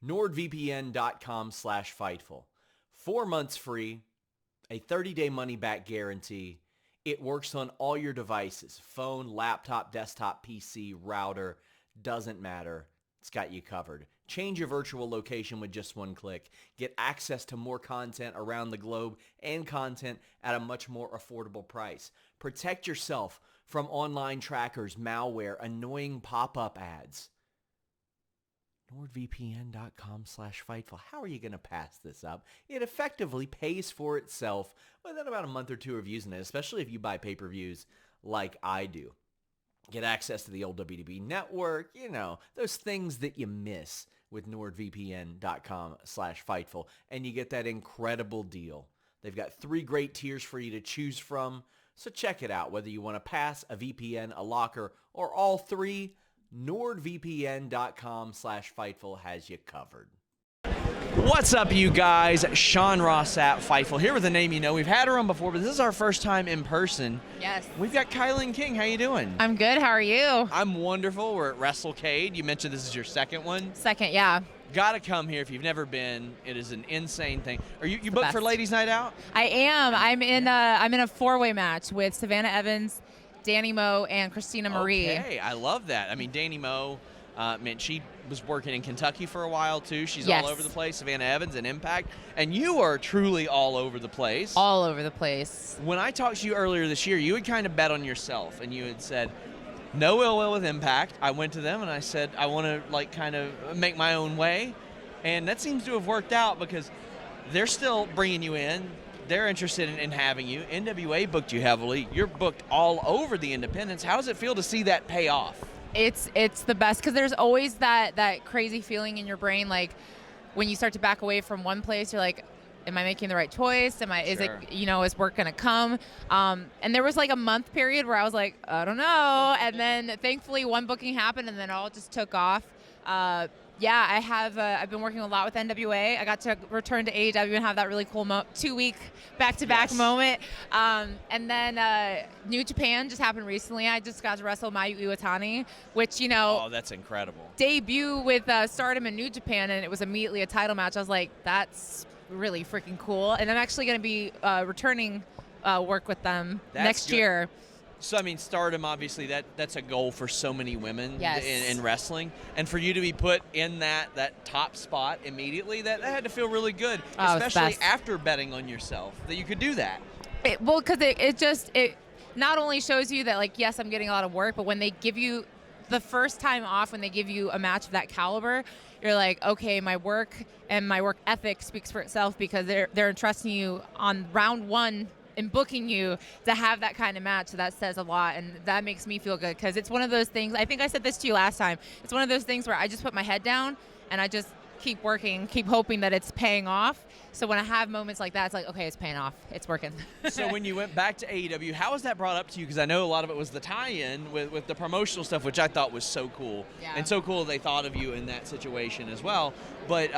NordVPN.com/Fightful. 4 months free, a 30-day money-back guarantee. It works on all your devices, phone, laptop, desktop, PC, router, doesn't matter. It's got you covered. Change your virtual location with just one click. Get access to more content around the globe and content at a much more affordable price. Protect yourself from online trackers, malware, annoying pop-up ads. NordVPN.com/Fightful. How are you going to pass this up? It effectively pays for itself within about a month or two of using it, especially if you buy pay-per-views like I do. Get access to the old WWE network, those things that you miss with NordVPN.com/Fightful. And you get that incredible deal. They've got 3 great tiers for you to choose from. So check it out, whether you want to pass, a VPN, a locker, or all 3. NordVPN.com/Fightful has you covered. What's up, you guys? Sean Ross Sapp, Fightful, here with a name you know. We've had her on before, but this is our first time in person. Yes. We've got KiLynn King. How you doing? I'm good. How are you? I'm wonderful. We're at WrestleCade. You mentioned this is your second one. Second, yeah. Gotta come here if you've never been. It is an insane thing. Are you booked best. for Ladies Night Out? I am. I'm in a 4-way match with Savannah Evans, Danny Moe, and Christina Marie. Okay, I love that. I mean, Danny Moe, she was working in Kentucky for a while, too. She's Yes. all over the place. Savannah Evans and Impact. And you are truly all over the place. All over the place. When I talked to you earlier this year, you had kind of bet on yourself, and you had said, no ill will with Impact. I went to them, and I said, I want to, kind of make my own way. And that seems to have worked out because they're still bringing you in. They're interested in having you. NWA booked you heavily. You're booked all over the independents. How does it feel to see that pay off? It's the best because there's always that crazy feeling in your brain, like when you start to back away from one place, you're like, am I making the right choice? Is work gonna come? And there was like a month period where I was like, I don't know. And then thankfully one booking happened, and then it all just took off. I've been working a lot with NWA. I got to return to AEW and have that really cool 2-week back-to-back moment. And then New Japan just happened recently. I just got to wrestle Mayu Iwatani, which, Oh, that's incredible. Debut with Stardom in New Japan, and it was immediately a title match. I was like, that's really freaking cool. And I'm actually going to be returning work with them next year. So, I mean, Stardom, obviously, that's a goal for so many women in wrestling. And for you to be put in that top spot immediately, that had to feel really good, especially after betting on yourself, that you could do that. Because it not only shows you that, like, yes, I'm getting a lot of work, but when they give you the first time off, when they give you a match of that caliber, you're like, okay, my work and my work ethic speaks for itself because they're entrusting you on round 1 and booking you to have that kind of match. So that says a lot, and that makes me feel good because it's one of those things. I think I said this to you last time. It's one of those things where I just put my head down and I just keep working, keep hoping that it's paying off. So when I have moments like that, it's like, okay, it's paying off. It's working. So when you went back to AEW, how was that brought up to you? Because I know a lot of it was the tie-in with the promotional stuff, which I thought was so cool. Yeah. And so cool they thought of you in that situation as well. But,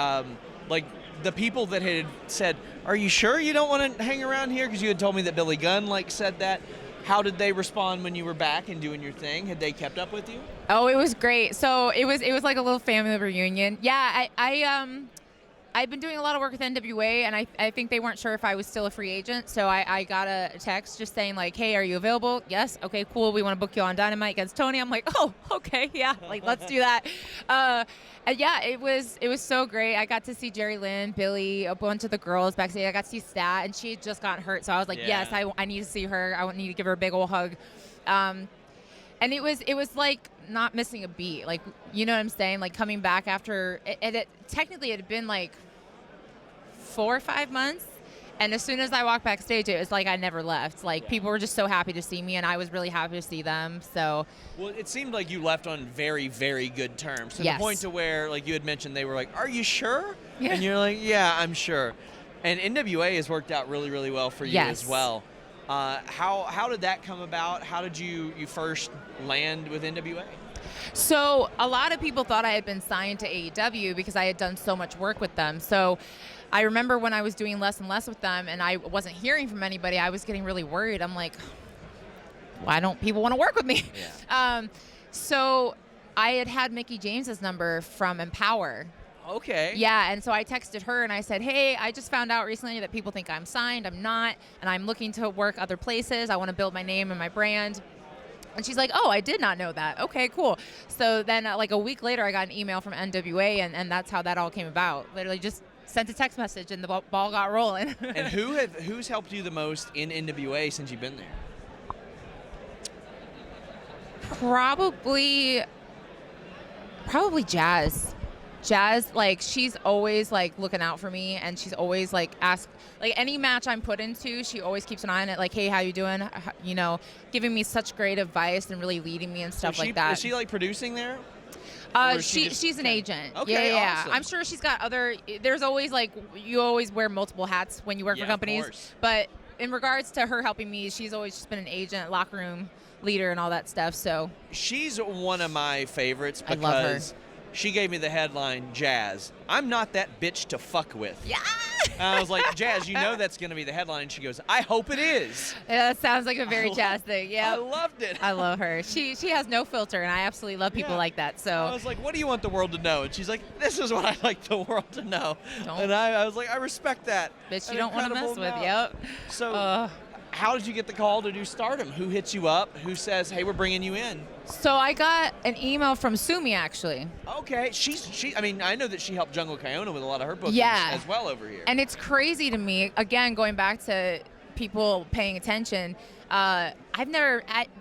the people that had said, are you sure you don't want to hang around here? Because you had told me that Billy Gunn, said that. How did they respond when you were back and doing your thing? Had they kept up with you? Oh, it was great. So it was like a little family reunion. Yeah, I've been doing a lot of work with NWA, and I think they weren't sure if I was still a free agent. So I got a text just saying, like, hey, are you available? Yes. Okay, cool. We want to book you on Dynamite against Tony. I'm like, oh, okay, yeah, let's do that. It was so great. I got to see Jerry Lynn, Billy, a bunch of the girls backstage. I got to see Stat, and she had just gotten hurt. So I was like, yes, I need to see her. I need to give her a big old hug. And it was like not missing a beat. Like, you know what I'm saying? Like, coming back after technically it had been like 4 or 5 months. And as soon as I walked backstage, it was like I never left. Like, people were just so happy to see me, and I was really happy to see them. So, well, it seemed like you left on very, very good terms. To yes. the point to where, like you had mentioned, they were like, are you sure? Yeah. And you're like, yeah, I'm sure. And NWA has worked out really, really well for you yes. as well. How did that come about? How did you first land with NWA? So a lot of people thought I had been signed to AEW because I had done so much work with them. So I remember when I was doing less and less with them and I wasn't hearing from anybody, I was getting really worried. I'm like, why don't people want to work with me? Yeah. So I had Mickie James's number from Empower. Okay. Yeah, and so I texted her and I said, hey, I just found out recently that people think I'm signed. I'm not, and I'm looking to work other places. I want to build my name and my brand. And she's like, oh, I did not know that. Okay, cool. So then like a week later, I got an email from NWA, and that's how that all came about. Literally just sent a text message and the ball got rolling. And who's helped you the most in NWA since you've been there? Probably Jazz. Jazz, like, she's always like looking out for me, and she's always like like any match I'm put into, she always keeps an eye on it, like, hey, how you doing? You know, giving me such great advice and really leading me and stuff like that. Is she like producing there? She's an agent. Okay, yeah. awesome. I'm sure she's got other. There's always like, you always wear multiple hats when you work for companies. Of course. But in regards to her helping me, she's always just been an agent, locker room leader, and all that stuff. So she's one of my favorites because I love her. She gave me the headline, Jazz, I'm not that bitch to fuck with. Yeah. And I was like, Jazz, you know that's going to be the headline. And she goes, I hope it is. Yeah, that sounds like a very Jazz thing. Yeah. I loved it. I love her. She has no filter, and I absolutely love people like that. So I was like, what do you want the world to know? And she's like, this is what I'd like the world to know. And I was like, I respect that. Bitch, you don't want to mess with. Yep. So how did you get the call to do Stardom? Who hits you up? Who says, hey, we're bringing you in? So I got an email from Sumi, actually. Okay. I mean, I know that she helped Jungle Kiona with a lot of her bookings as well over here. And it's crazy to me, again, going back to people paying attention,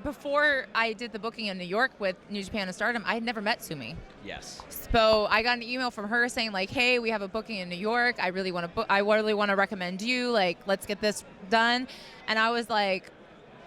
before I did the booking in New York with New Japan and Stardom, I had never met Sumi. Yes. So I got an email from her saying, like, hey, we have a booking in New York. I really want to recommend you. Like, let's get this done. And I was like,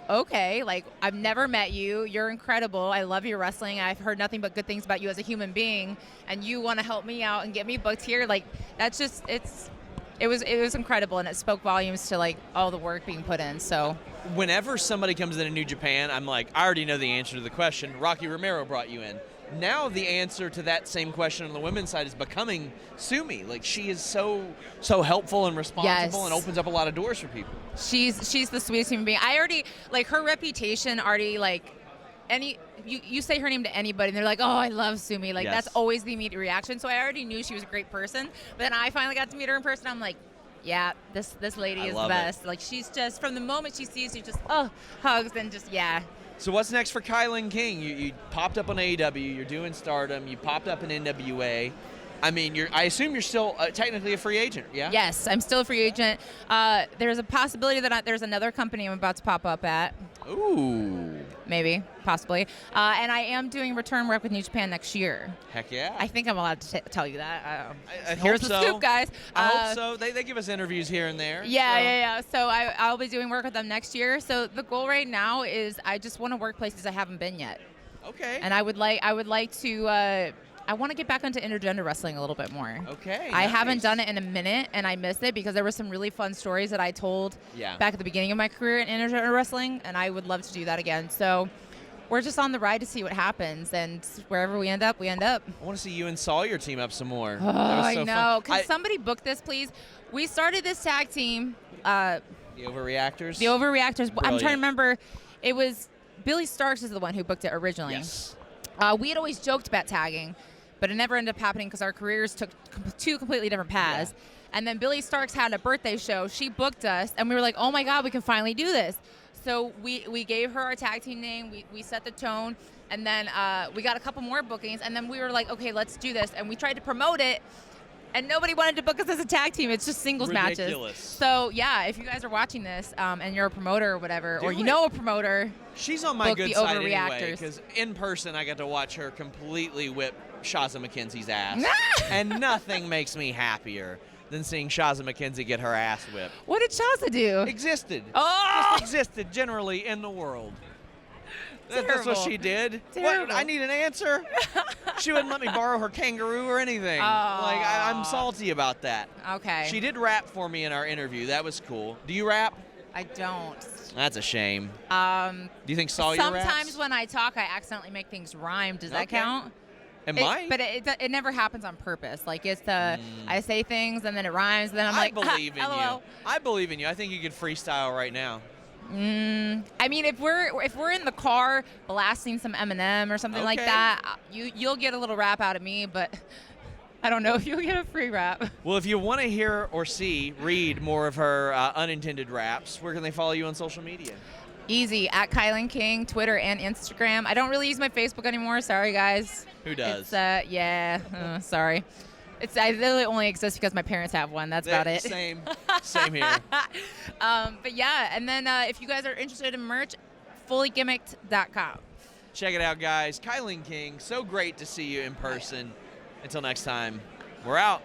okay, like, I've never met you. You're incredible. I love your wrestling. I've heard nothing but good things about you as a human being. And you want to help me out and get me booked here. Like, that's just, it was incredible. And it spoke volumes to, like, all the work being put in. So whenever somebody comes into New Japan, I'm like, I already know the answer to the question. Rocky Romero brought you in. Now the answer to that same question on the women's side is becoming Sumi. Like, she is so helpful and responsible and opens up a lot of doors for people. She's the sweetest human being. I already, like, her reputation already, like, you say her name to anybody and they're like, oh, I love Sumi. Like, that's always the immediate reaction. So I already knew she was a great person. But then I finally got to meet her in person. I'm like, yeah, this lady is the best. Like, she's just, from the moment she sees you, just, hugs and just, yeah. So what's next for KiLynn King? You popped up on AEW, you're doing Stardom, you popped up in NWA. I mean, I assume you're still technically a free agent, yeah? Yes, I'm still a free agent. There's a possibility that there's another company I'm about to pop up at. Ooh. Maybe, possibly. And I am doing return work with New Japan next year. Heck yeah. I think I'm allowed to tell you that. Here's the scoop, guys. I hope so. They give us interviews here and there. Yeah. So I'll be doing work with them next year. So the goal right now is I just want to work places I haven't been yet. Okay. And I would like to. I want to get back into intergender wrestling a little bit more. Okay. I haven't done it in a minute, and I missed it because there were some really fun stories that I told back at the beginning of my career in intergender wrestling, and I would love to do that again. So we're just on the ride to see what happens, and wherever we end up, we end up. I want to see you and Sawyer team up some more. Oh, I know. Can somebody book this, please? We started this tag team. The Overreactors? The Overreactors. Brilliant. I'm trying to remember. It was Billy Starks is the one who booked it originally. Yes. We had always joked about tagging, but it never ended up happening because our careers took two completely different paths. Yeah. And then Billy Starks had a birthday show. She booked us, and we were like, oh, my God, we can finally do this. So we gave her our tag team name. We set the tone, and then we got a couple more bookings, and then we were like, okay, let's do this. And we tried to promote it, and nobody wanted to book us as a tag team. It's just singles matches. So, yeah, if you guys are watching this and you're a promoter or whatever, or you know a promoter, she's on my good the side Overreactors. Anyway, because in person I got to watch her completely whip Shaza McKenzie's ass. And nothing makes me happier than seeing Shaza McKenzie get her ass whipped. What did Shaza do? Existed. Oh! Just existed generally in the world. That's what she did. Terrible. What? I need an answer. She wouldn't let me borrow her kangaroo or anything. Oh. Like, I'm salty about that. Okay. She did rap for me in our interview. That was cool. Do you rap? I don't. That's a shame. Do you think Sawyer raps? Sometimes when I talk, I accidentally make things rhyme. Does that count? It might. But it never happens on purpose. Like, it's I say things and then it rhymes, and then I'm like, I believe in LOL. you. I believe in you. I think you could freestyle right now. I mean, if we're in the car blasting some Eminem or something like that, you'll get a little rap out of me. But I don't know if you'll get a free rap. Well, if you want to hear or read more of her unintended raps, where can they follow you on social media? Easy, at KiLynn King, Twitter and Instagram. I don't really use my Facebook anymore. Sorry, guys. Who does? Sorry. I literally only exist because my parents have one. That's about it. Same here. But yeah, and then if you guys are interested in merch, fullygimmicked.com. Check it out, guys. KiLynn King, so great to see you in person. Until next time, we're out.